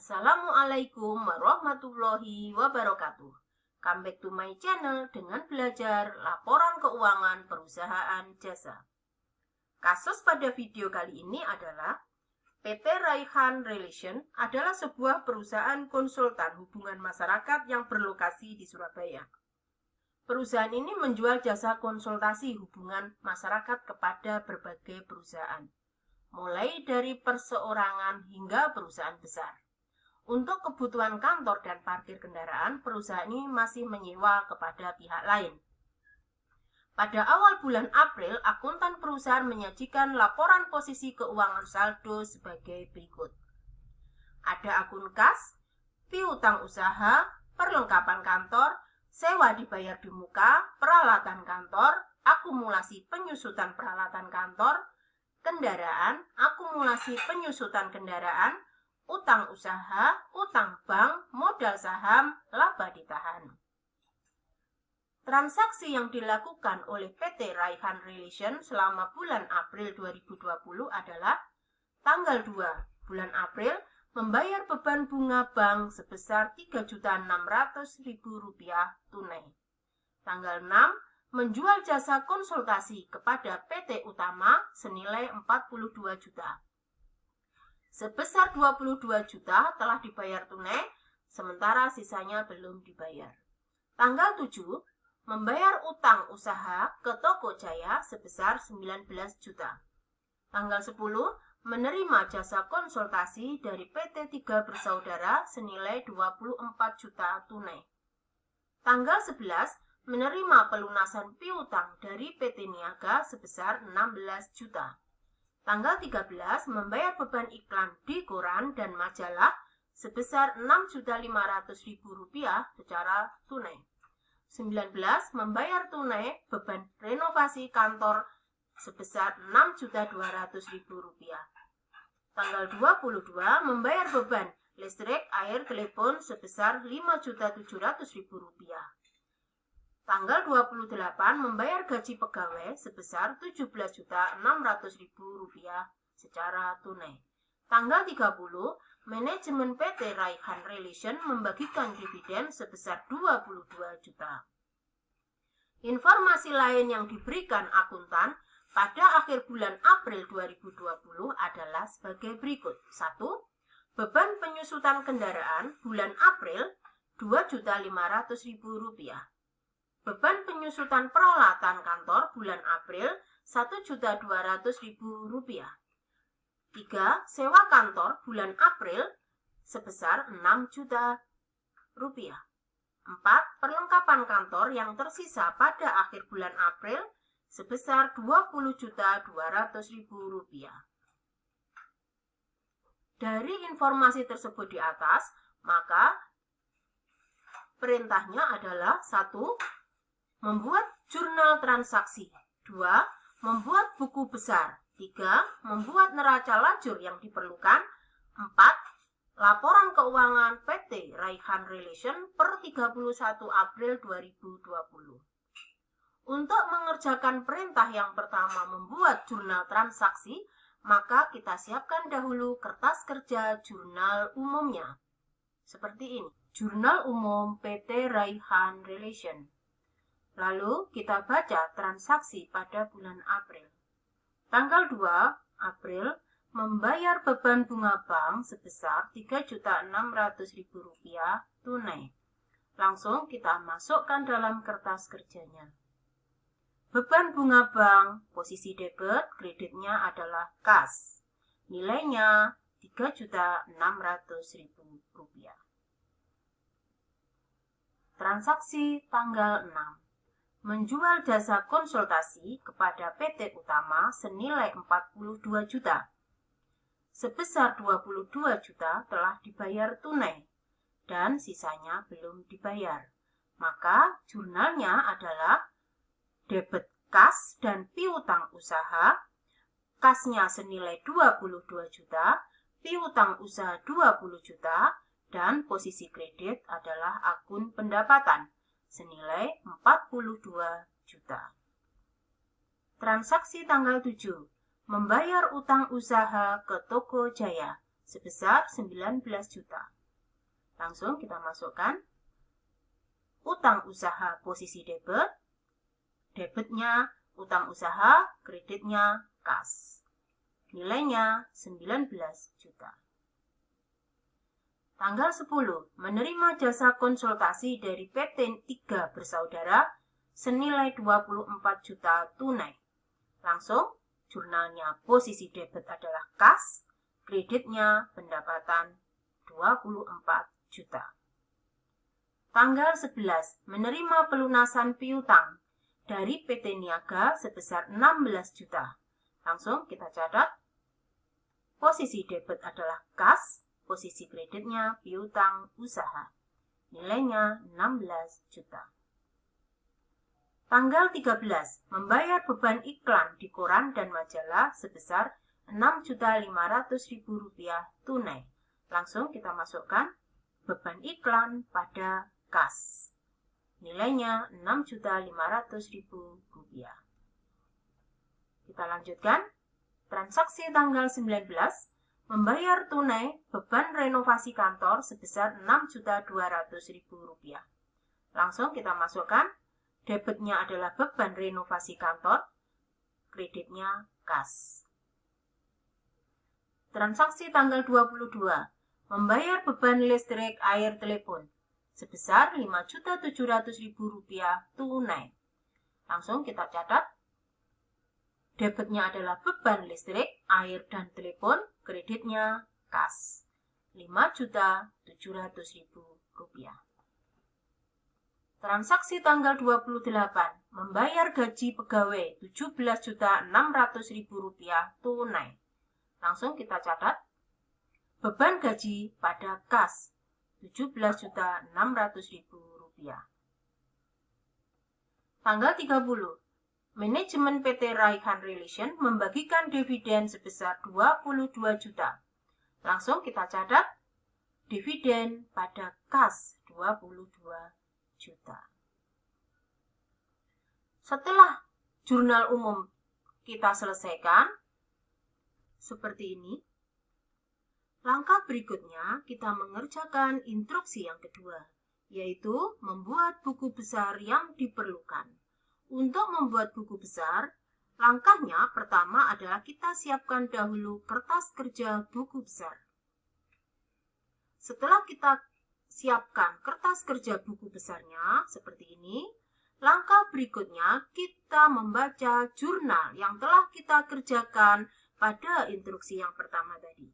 Assalamualaikum warahmatullahi wabarakatuh. Come back to my channel dengan belajar laporan keuangan perusahaan jasa. Kasus pada video kali ini adalah PT Raihan Relation adalah sebuah perusahaan konsultan hubungan masyarakat yang berlokasi di Surabaya. Perusahaan ini menjual jasa konsultasi hubungan masyarakat kepada berbagai perusahaan, mulai dari perseorangan hingga perusahaan besar. Untuk kebutuhan kantor dan parkir kendaraan, perusahaan ini masih menyewa kepada pihak lain. Pada awal bulan April, akuntan perusahaan menyajikan laporan posisi keuangan saldo sebagai berikut. Ada akun kas, piutang usaha, perlengkapan kantor, sewa dibayar di muka, peralatan kantor, akumulasi penyusutan peralatan kantor, kendaraan, akumulasi penyusutan kendaraan, utang usaha, utang bank, modal saham, laba ditahan. Transaksi yang dilakukan oleh PT Raihan Relation selama bulan April 2020 adalah tanggal 2 bulan April membayar beban bunga bank sebesar Rp3.600.000 tunai. Tanggal 6 menjual jasa konsultasi kepada PT Utama senilai 42 juta. Sebesar 22 juta telah dibayar tunai, sementara sisanya belum dibayar. Tanggal 7, membayar utang usaha ke Toko Jaya sebesar 19 juta. Tanggal 10, menerima jasa konsultasi dari PT 3 Bersaudara senilai 24 juta tunai. Tanggal 11, menerima pelunasan piutang dari PT Niaga sebesar 16 juta. Tanggal 13 membayar beban iklan di koran dan majalah sebesar Rp6.500.000 secara tunai. 19 membayar tunai beban renovasi kantor sebesar Rp6.200.000. Tanggal 22 membayar beban listrik, air, telepon sebesar Rp5.700.000. Tanggal 28 membayar gaji pegawai sebesar Rp17.600.000 secara tunai. Tanggal 30, manajemen PT Raihan Relation membagikan dividen sebesar 22 juta. Informasi lain yang diberikan akuntan pada akhir bulan April 2020 adalah sebagai berikut. 1. Beban penyusutan kendaraan bulan April Rp2.500.000. Beban penyusutan peralatan kantor bulan April Rp1.200.000. 3. Sewa kantor bulan April sebesar Rp6 juta. 4. Perlengkapan kantor yang tersisa pada akhir bulan April sebesar Rp20.200.000. Dari informasi tersebut di atas, maka perintahnya adalah 1. Membuat jurnal transaksi. 2. Membuat buku besar. 3. Membuat neraca lajur yang diperlukan. 4. Laporan keuangan PT Raihan Relation per 31 April 2020. Untuk mengerjakan perintah yang pertama membuat jurnal transaksi, maka kita siapkan dahulu kertas kerja jurnal umumnya. Seperti ini. Jurnal umum PT Raihan Relation. Lalu kita baca transaksi pada bulan April. Tanggal 2 April membayar beban bunga bank sebesar Rp3.600.000 tunai. Langsung kita masukkan dalam kertas kerjanya. Beban bunga bank, posisi debit, kreditnya adalah kas. Nilainya Rp3.600.000. Transaksi tanggal 6. Menjual jasa konsultasi kepada PT Utama senilai 42 juta. Sebesar 22 juta telah dibayar tunai dan sisanya belum dibayar. Maka jurnalnya adalah debit kas dan piutang usaha. Kasnya senilai 22 juta, piutang usaha 20 juta, dan posisi kredit adalah akun pendapatan senilai 42 juta. Transaksi tanggal 7, membayar utang usaha ke Toko Jaya sebesar 19 juta. Langsung kita masukkan utang usaha posisi debit, debitnya utang usaha, kreditnya kas. Nilainya 19 juta. Tanggal 10, menerima jasa konsultasi dari PT 3 Bersaudara senilai 24 juta tunai. Langsung, jurnalnya posisi debit adalah kas, kreditnya pendapatan 24 juta. Tanggal 11, menerima pelunasan piutang dari PT Niaga sebesar 16 juta. Langsung kita catat, posisi debit adalah kas, posisi kreditnya piutang usaha. Nilainya 16 juta. Tanggal 13, membayar beban iklan di koran dan majalah sebesar Rp6.500.000 tunai. Langsung kita masukkan beban iklan pada kas. Nilainya Rp6.500.000. Kita lanjutkan. Transaksi tanggal 19, membayar tunai beban renovasi kantor sebesar Rp6.200.000. Langsung kita masukkan, debitnya adalah beban renovasi kantor, kreditnya kas. Transaksi tanggal 22, membayar beban listrik air telepon sebesar Rp5.700.000 tunai. Langsung kita catat, debitnya adalah beban listrik, air, dan telepon, kreditnya kas. Rp5.700.000. Transaksi tanggal 28, membayar gaji pegawai Rp17.600.000 tunai. Langsung kita catat, beban gaji pada kas Rp17.600.000. Tanggal 30, manajemen PT Raihan Relation membagikan dividen sebesar 22 juta. Langsung kita catat, dividen pada kas 22 juta. Setelah jurnal umum kita selesaikan, seperti ini. Langkah berikutnya kita mengerjakan instruksi yang kedua, yaitu membuat buku besar yang diperlukan. Untuk membuat buku besar, langkahnya pertama adalah kita siapkan dahulu kertas kerja buku besar. Setelah kita siapkan kertas kerja buku besarnya seperti ini, langkah berikutnya kita membaca jurnal yang telah kita kerjakan pada instruksi yang pertama tadi.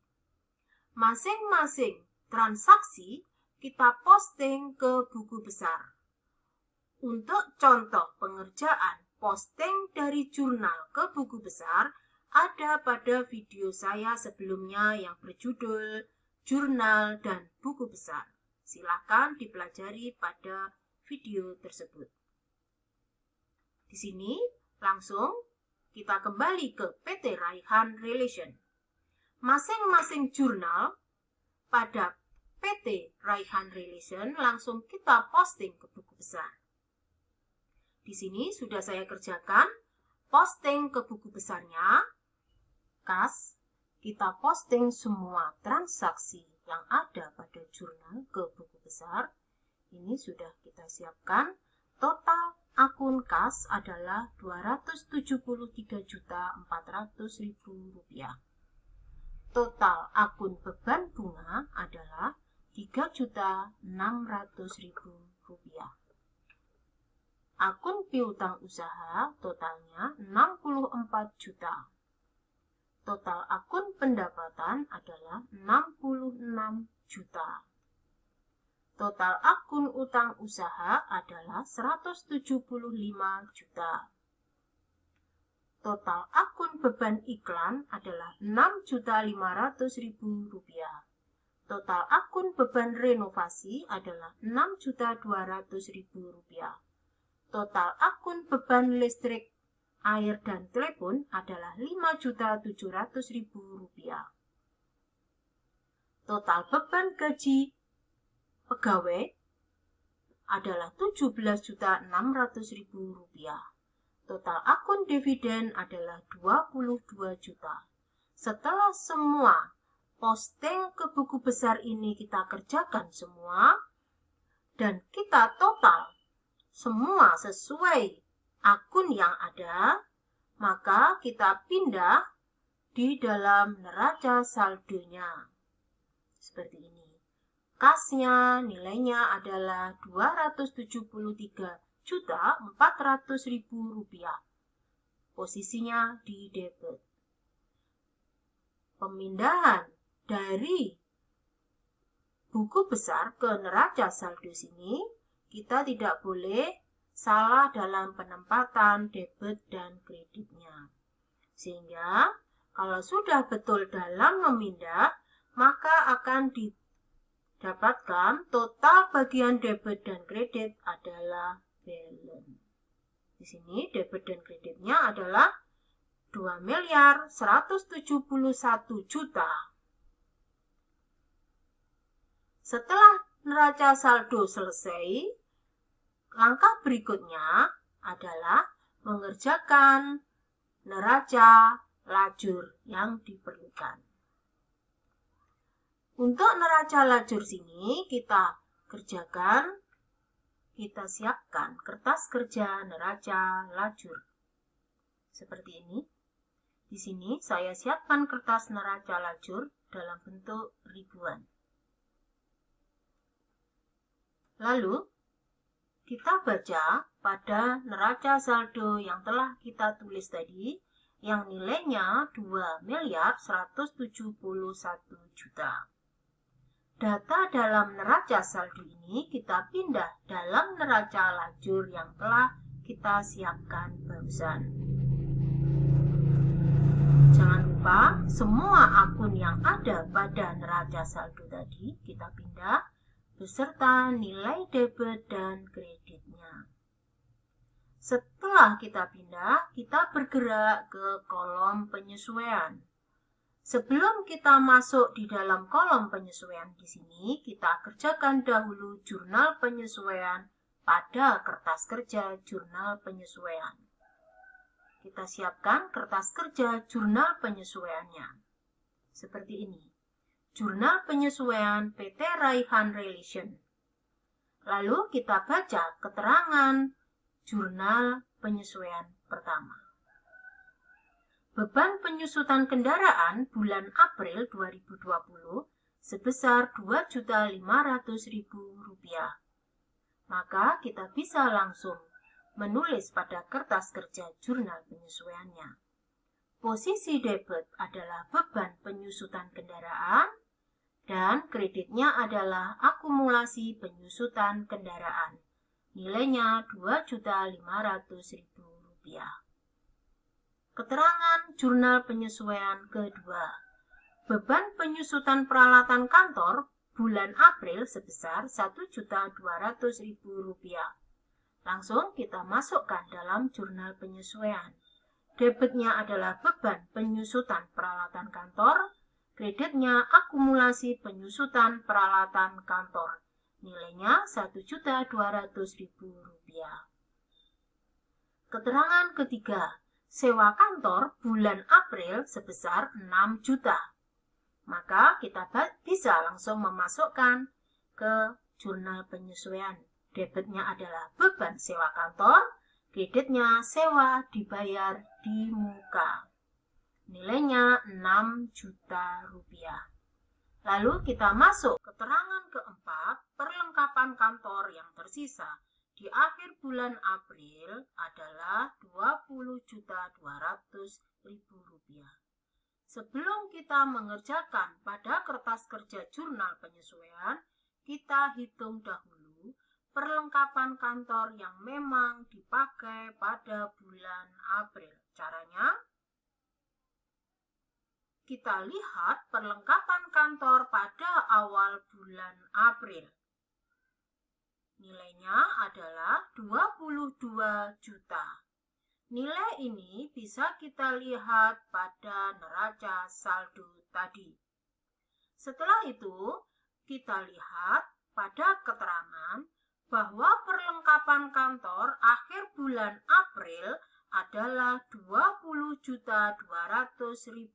Masing-masing transaksi kita posting ke buku besar. Untuk contoh pengerjaan posting dari jurnal ke buku besar ada pada video saya sebelumnya yang berjudul Jurnal dan Buku Besar. Silakan dipelajari pada video tersebut. Di sini langsung kita kembali ke PT Raihan Relation. Masing-masing jurnal pada PT Raihan Relation langsung kita posting ke buku besar. Di sini sudah saya kerjakan posting ke buku besarnya. Kas, kita posting semua transaksi yang ada pada jurnal ke buku besar. Ini sudah kita siapkan. Total akun kas adalah Rp273.400.000. Total akun beban bunga adalah Rp3.600.000. Akun piutang usaha totalnya 64 juta. Total akun pendapatan adalah 66 juta. Total akun utang usaha adalah 175 juta. Total akun beban iklan adalah Rp6.500.000. Total akun beban renovasi adalah Rp6.200.000. Total akun beban listrik, air, dan telepon adalah Rp5.700.000. Total beban gaji pegawai adalah Rp17.600.000. Total akun dividen adalah 22 juta. Setelah semua posting ke buku besar ini kita kerjakan semua, dan kita total semua sesuai akun yang ada, maka kita pindah di dalam neraca saldonya. Seperti ini. Kasnya nilainya adalah Rp273.400.000. Posisinya di debit. Pemindahan dari buku besar ke neraca saldo sini, kita tidak boleh salah dalam penempatan debit dan kreditnya. Sehingga kalau sudah betul dalam memindah, maka akan didapatkan total bagian debit dan kredit adalah balance. Di sini debit dan kreditnya adalah Rp2.171.000.000. Setelah neraca saldo selesai, langkah berikutnya adalah mengerjakan neraca lajur yang diperlukan. Untuk neraca lajur sini kita siapkan kertas kerja neraca lajur. Seperti ini. Di sini saya siapkan kertas neraca lajur dalam bentuk ribuan. Lalu, kita baca pada neraca saldo yang telah kita tulis tadi, yang nilainya Rp2.171.000.000. Data dalam neraca saldo ini kita pindah dalam neraca lajur yang telah kita siapkan barusan. Jangan lupa, semua akun yang ada pada neraca saldo tadi kita pindah beserta nilai debit dan kreditnya. Setelah kita pindah, kita bergerak ke kolom penyesuaian. Sebelum kita masuk di dalam kolom penyesuaian di sini, kita kerjakan dahulu jurnal penyesuaian pada kertas kerja jurnal penyesuaian. Kita siapkan kertas kerja jurnal penyesuaiannya. Seperti ini. Jurnal penyesuaian PT Raihan Relation. Lalu kita baca keterangan jurnal penyesuaian pertama. Beban penyusutan kendaraan bulan April 2020 sebesar Rp2.500.000. Maka kita bisa langsung menulis pada kertas kerja jurnal penyesuaiannya. Posisi debit adalah beban penyusutan kendaraan dan kreditnya adalah akumulasi penyusutan kendaraan. Nilainya Rp2.500.000. Keterangan jurnal penyesuaian kedua. Beban penyusutan peralatan kantor bulan April sebesar Rp1.200.000. Langsung kita masukkan dalam jurnal penyesuaian. Debitnya adalah beban penyusutan peralatan kantor, kreditnya akumulasi penyusutan peralatan kantor. Nilainya Rp1.200.000. Keterangan ketiga, sewa kantor bulan April sebesar 6 juta. Maka kita bisa langsung memasukkan ke jurnal penyesuaian. Debitnya adalah beban sewa kantor, kreditnya sewa dibayar di muka. Nilainya Rp6 juta. Lalu kita masuk keterangan keempat, perlengkapan kantor yang tersisa di akhir bulan April adalah Rp20.200.000. Sebelum kita mengerjakan pada kertas kerja jurnal penyesuaian, kita hitung dahulu perlengkapan kantor yang memang dipakai pada bulan April. Caranya, kita lihat perlengkapan kantor pada awal bulan April. Nilainya adalah 22 juta. Nilai ini bisa kita lihat pada neraca saldo tadi. Setelah itu, kita lihat pada keterangan bahwa perlengkapan kantor akhir bulan April adalah Rp20.200.000.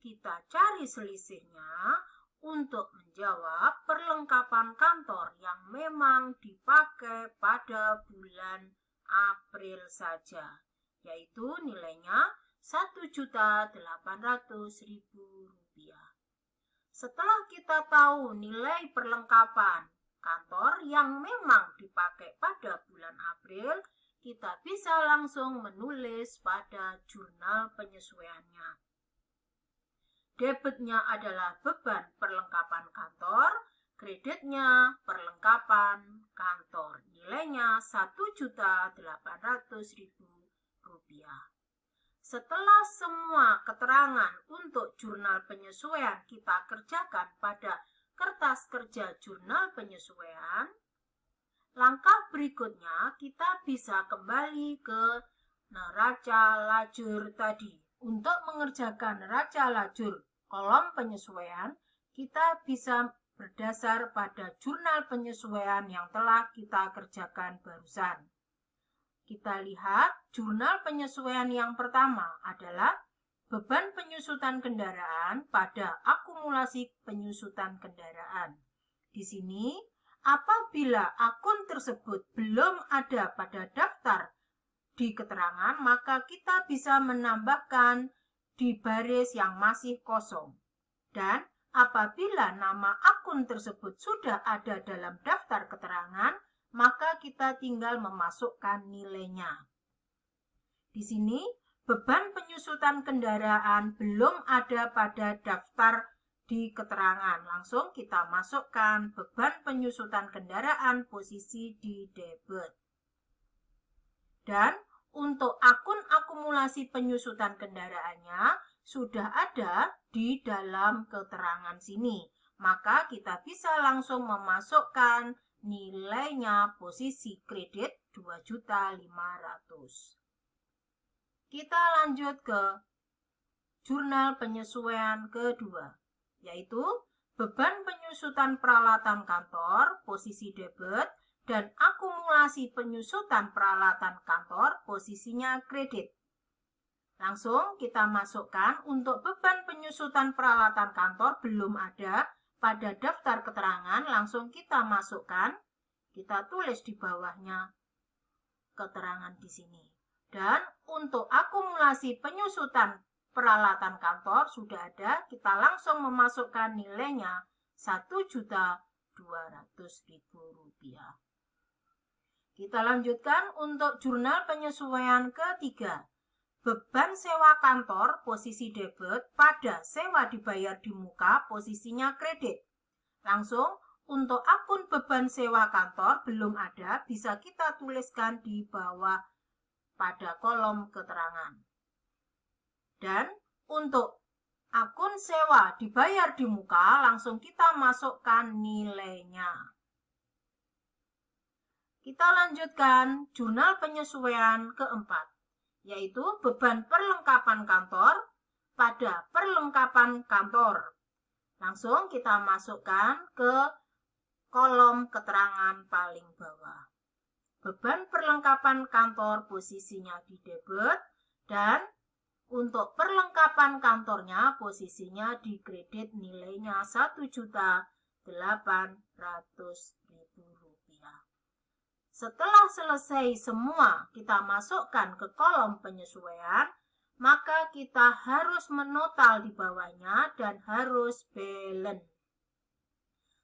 kita cari selisihnya untuk menjawab perlengkapan kantor yang memang dipakai pada bulan April saja, yaitu nilainya Rp1.800.000. Setelah kita tahu nilai perlengkapan kantor yang memang dipakai pada bulan April, kita bisa langsung menulis pada jurnal penyesuaiannya. Debitnya adalah beban perlengkapan kantor, kreditnya perlengkapan kantor, nilainya Rp1.800.000. Setelah semua keterangan untuk jurnal penyesuaian kita kerjakan pada kertas kerja jurnal penyesuaian, langkah berikutnya kita bisa kembali ke neraca lajur tadi. Untuk mengerjakan neraca lajur kolom penyesuaian, kita bisa berdasar pada jurnal penyesuaian yang telah kita kerjakan barusan. Kita lihat jurnal penyesuaian yang pertama adalah beban penyusutan kendaraan pada akumulasi penyusutan kendaraan. Di sini, apabila akun tersebut belum ada pada daftar di keterangan, maka kita bisa menambahkan di baris yang masih kosong. Dan apabila nama akun tersebut sudah ada dalam daftar keterangan, maka kita tinggal memasukkan nilainya. Di sini, beban penyusutan kendaraan belum ada pada daftar di keterangan. Langsung kita masukkan beban penyusutan kendaraan posisi di debit. Dan untuk akun akumulasi penyusutan kendaraannya sudah ada di dalam keterangan sini. Maka kita bisa langsung memasukkan nilainya posisi kredit 2.500.000. Kita lanjut ke jurnal penyesuaian kedua, yaitu beban penyusutan peralatan kantor posisi debit dan akumulasi penyusutan peralatan kantor posisinya kredit. Langsung kita masukkan untuk beban penyusutan peralatan kantor belum ada pada daftar keterangan, langsung kita masukkan, kita tulis di bawahnya keterangan di sini. Dan untuk akumulasi penyusutan peralatan kantor sudah ada, kita langsung memasukkan nilainya Rp1.200.000. Kita lanjutkan untuk jurnal penyesuaian ketiga. Beban sewa kantor posisi debit pada sewa dibayar di muka posisinya kredit. Langsung untuk akun beban sewa kantor belum ada, bisa kita tuliskan di bawah pada kolom keterangan. Dan untuk akun sewa dibayar di muka, langsung kita masukkan nilainya. Kita lanjutkan jurnal penyesuaian keempat, yaitu beban perlengkapan kantor pada perlengkapan kantor. Langsung kita masukkan ke kolom keterangan paling bawah. Beban perlengkapan kantor posisinya di debit dan untuk perlengkapan kantornya posisinya di kredit, nilainya Rp1.800.000. Setelah selesai semua kita masukkan ke kolom penyesuaian, maka kita harus menotal di bawahnya dan harus balance.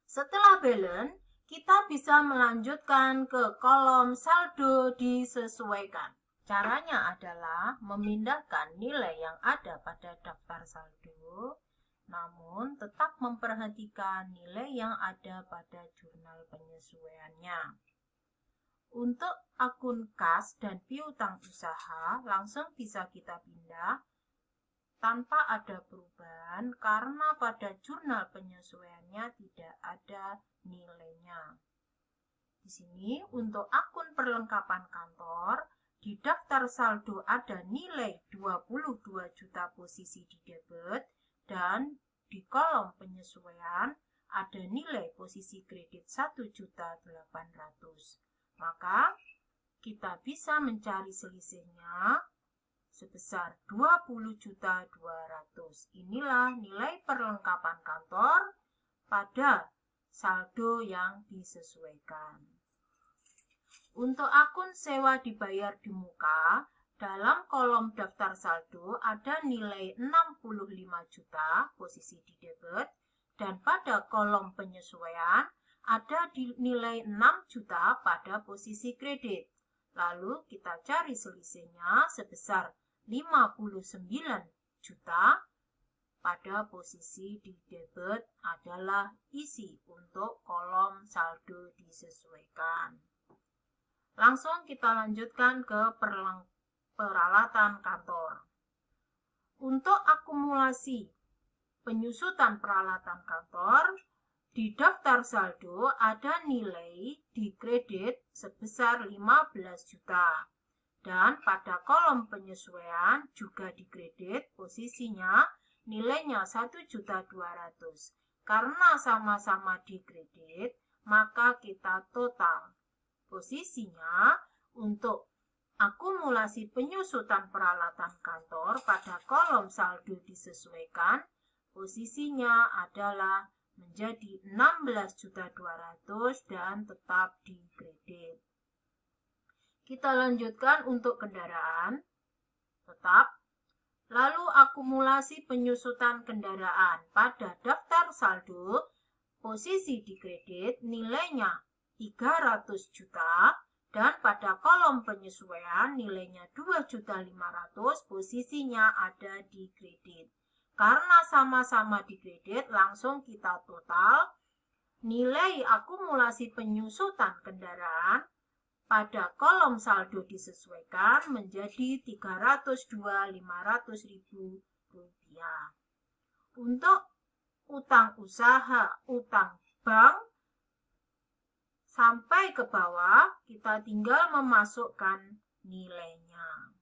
Setelah balance, kita bisa melanjutkan ke kolom saldo disesuaikan. Caranya adalah memindahkan nilai yang ada pada daftar saldo, namun tetap memperhatikan nilai yang ada pada jurnal penyesuaiannya. Untuk akun kas dan piutang usaha langsung bisa kita pindah tanpa ada perubahan karena pada jurnal penyesuaiannya tidak ada nilainya. Di sini untuk akun perlengkapan kantor, di daftar saldo ada nilai 22 juta posisi di debit dan di kolom penyesuaian ada nilai posisi kredit 1.800.000. Maka kita bisa mencari selisihnya sebesar 20.200. Inilah nilai perlengkapan kantor pada saldo yang disesuaikan. Untuk akun sewa dibayar di muka, dalam kolom daftar saldo ada nilai 65 juta, posisi di debit, dan pada kolom penyesuaian ada nilai 6 juta pada posisi kredit. Lalu kita cari selisihnya sebesar 59 juta pada posisi di debit adalah isi untuk kolom saldo disesuaikan. Langsung kita lanjutkan ke peralatan kantor. Untuk akumulasi penyusutan peralatan kantor, di daftar saldo ada nilai di kredit sebesar 15 juta. Dan pada kolom penyesuaian juga di kredit posisinya nilainya 1.200.000. Karena sama-sama di kredit, maka kita total. Posisinya untuk akumulasi penyusutan peralatan kantor pada kolom saldo disesuaikan, posisinya adalah menjadi 16.200.000 dan tetap di kredit. Kita lanjutkan untuk kendaraan, tetap. Lalu akumulasi penyusutan kendaraan pada daftar saldo, posisi di kredit nilainya 300 juta dan pada kolom penyesuaian nilainya 2.500.000, posisinya ada di kredit. Karena sama-sama di kredit, langsung kita total nilai akumulasi penyusutan kendaraan pada kolom saldo disesuaikan menjadi 302.500.000 rupiah. Untuk utang usaha, utang bank, sampai ke bawah kita tinggal memasukkan nilainya.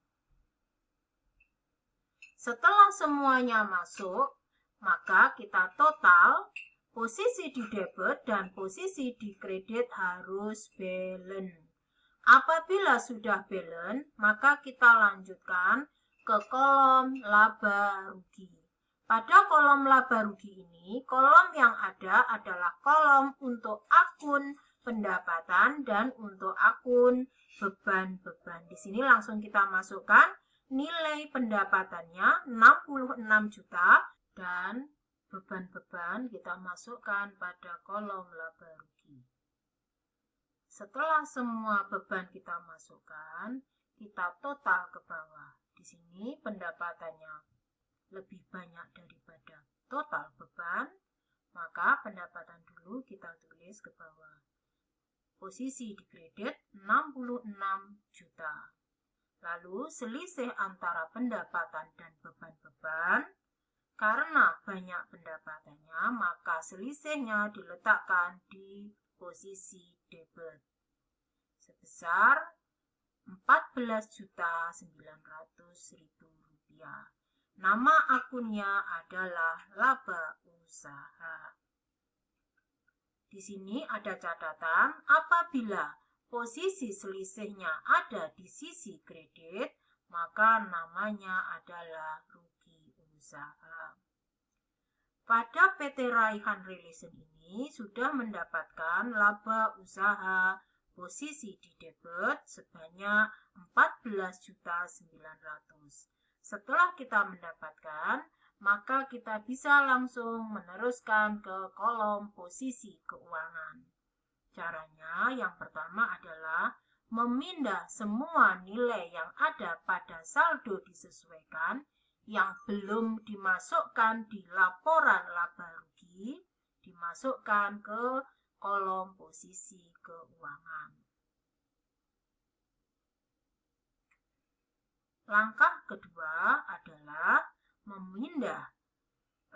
Setelah semuanya masuk, maka kita total posisi di debit dan posisi di kredit harus balance. Apabila sudah balance, maka kita lanjutkan ke kolom laba rugi. Pada kolom laba rugi ini, kolom yang ada adalah kolom untuk akun pendapatan dan untuk akun beban-beban. Di sini langsung kita masukkan nilai pendapatannya 66 juta dan beban-beban kita masukkan pada kolom laba rugi. Setelah semua beban kita masukkan, kita total ke bawah. Di sini pendapatannya lebih banyak daripada total beban, maka pendapatan dulu kita tulis ke bawah. Posisi di kredit 66 juta. Lalu selisih antara pendapatan dan beban-beban, karena banyak pendapatannya, maka selisihnya diletakkan di posisi debit sebesar 14.900.000 rupiah. Nama akunnya adalah laba usaha. Di sini ada catatan, apabila posisi selisihnya ada di sisi kredit, maka namanya adalah rugi usaha. Pada PT Raihan Relation ini sudah mendapatkan laba usaha posisi di debit sebanyak 14.900.000. Setelah kita mendapatkan, maka kita bisa langsung meneruskan ke kolom posisi keuangan. Caranya yang pertama adalah memindah semua nilai yang ada pada saldo disesuaikan yang belum dimasukkan di laporan laba rugi, dimasukkan ke kolom posisi keuangan. Langkah kedua adalah memindah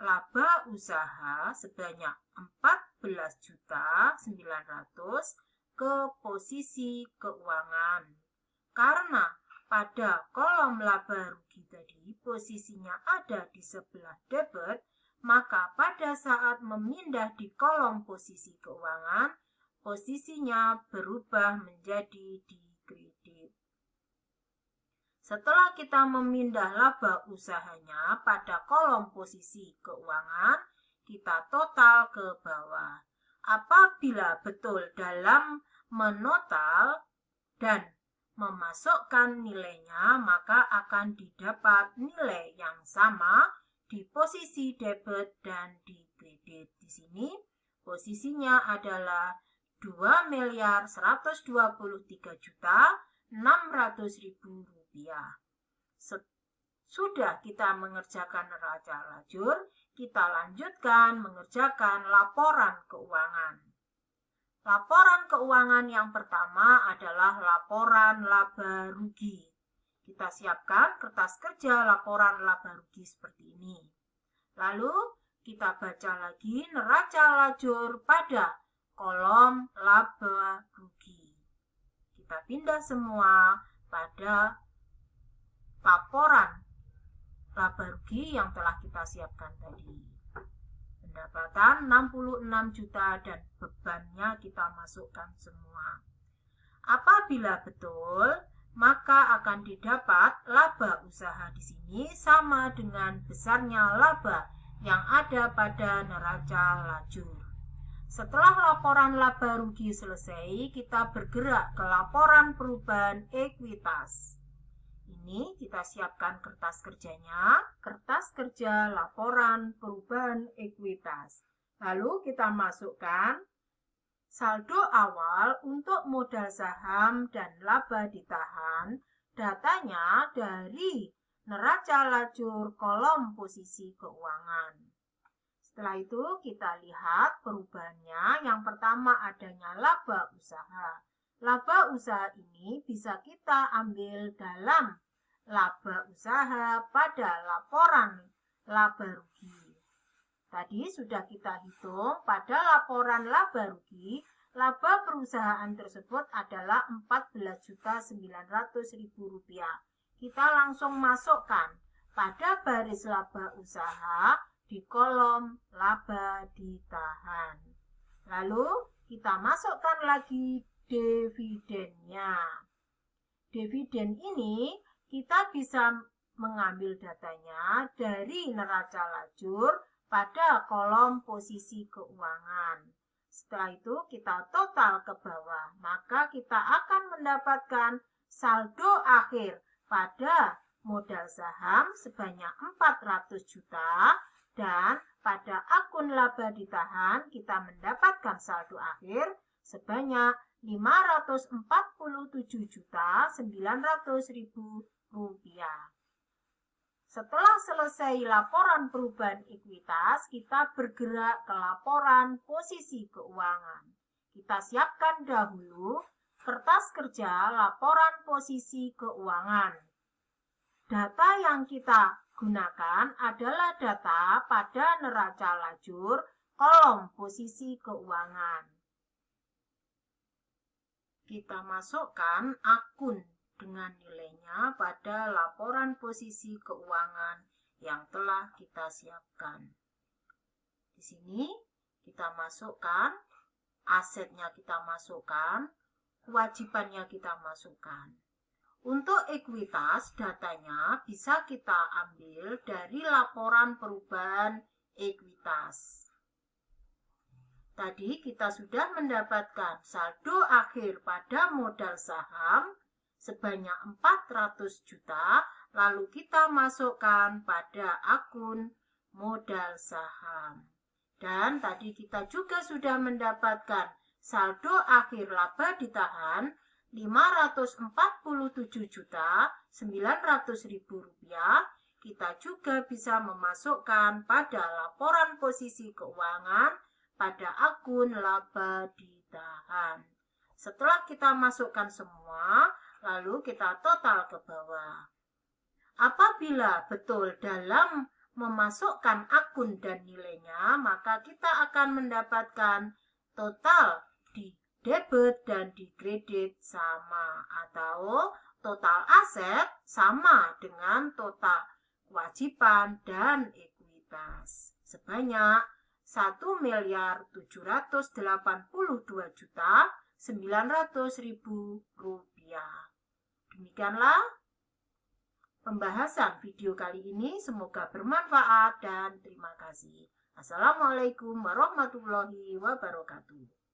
laba usaha sebanyak 14.900.000 ke posisi keuangan. Karena pada kolom laba rugi tadi posisinya ada di sebelah debit, maka pada saat memindah di kolom posisi keuangan, posisinya berubah menjadi di kredit. Setelah kita memindah laba usahanya pada kolom posisi keuangan, kita total ke bawah. Apabila betul dalam menotal dan memasukkan nilainya, maka akan didapat nilai yang sama di posisi debit dan di kredit. Di sini posisinya adalah 2.123.600.000 rupiah. Sudah kita mengerjakan neraca lajur, kita lanjutkan mengerjakan laporan keuangan. Laporan keuangan yang pertama adalah laporan laba rugi. Kita siapkan kertas kerja laporan laba rugi seperti ini. Lalu kita baca lagi neraca lajur pada kolom laba rugi. Kita pindah semua pada laporan laba rugi yang telah kita siapkan tadi. Pendapatan 66 juta dan bebannya kita masukkan semua. Apabila betul, maka akan didapat laba usaha di sini sama dengan besarnya laba yang ada pada neraca lajur. Setelah laporan laba rugi selesai, kita bergerak ke laporan perubahan ekuitas. Ini kita siapkan kertas kerjanya, kertas kerja laporan perubahan ekuitas. Lalu kita masukkan saldo awal untuk modal saham dan laba ditahan, datanya dari neraca lajur kolom posisi keuangan. Setelah itu kita lihat perubahannya. Yang pertama adanya laba usaha. Laba usaha ini bisa kita ambil dalam laba usaha pada laporan laba rugi. Tadi sudah kita hitung pada laporan laba rugi, laba perusahaan tersebut adalah Rp14.900.000. Kita langsung masukkan pada baris laba usaha di kolom laba ditahan. Lalu kita masukkan lagi dividennya. Dividen ini kita bisa mengambil datanya dari neraca lajur pada kolom posisi keuangan. Setelah itu kita total ke bawah, maka kita akan mendapatkan saldo akhir pada modal saham sebanyak 400 juta dan pada akun laba ditahan kita mendapatkan saldo akhir sebanyak 547.900.000 rupiah. Setelah selesai laporan perubahan ekuitas, kita bergerak ke laporan posisi keuangan. Kita siapkan dahulu kertas kerja laporan posisi keuangan. Data yang kita gunakan adalah data pada neraca lajur kolom posisi keuangan. Kita masukkan akun dengan nilainya pada laporan posisi keuangan yang telah kita siapkan. Di sini kita masukkan, asetnya kita masukkan, kewajibannya kita masukkan. Untuk ekuitas, datanya bisa kita ambil dari laporan perubahan ekuitas. Tadi kita sudah mendapatkan saldo akhir pada modal saham sebanyak 400 juta, lalu kita masukkan pada akun modal saham. Dan tadi kita juga sudah mendapatkan saldo akhir laba ditahan 547.900.000 rupiah. Kita juga bisa memasukkan pada laporan posisi keuangan pada akun laba ditahan. Setelah kita masukkan semua, lalu kita total ke bawah. Apabila betul dalam memasukkan akun dan nilainya, maka kita akan mendapatkan total di debit dan di kredit sama, atau total aset sama dengan total kewajiban dan ekuitas sebanyak 1.782.900.000 rupiah. Demikianlah pembahasan video kali ini. Semoga bermanfaat dan terima kasih. Assalamualaikum warahmatullahi wabarakatuh.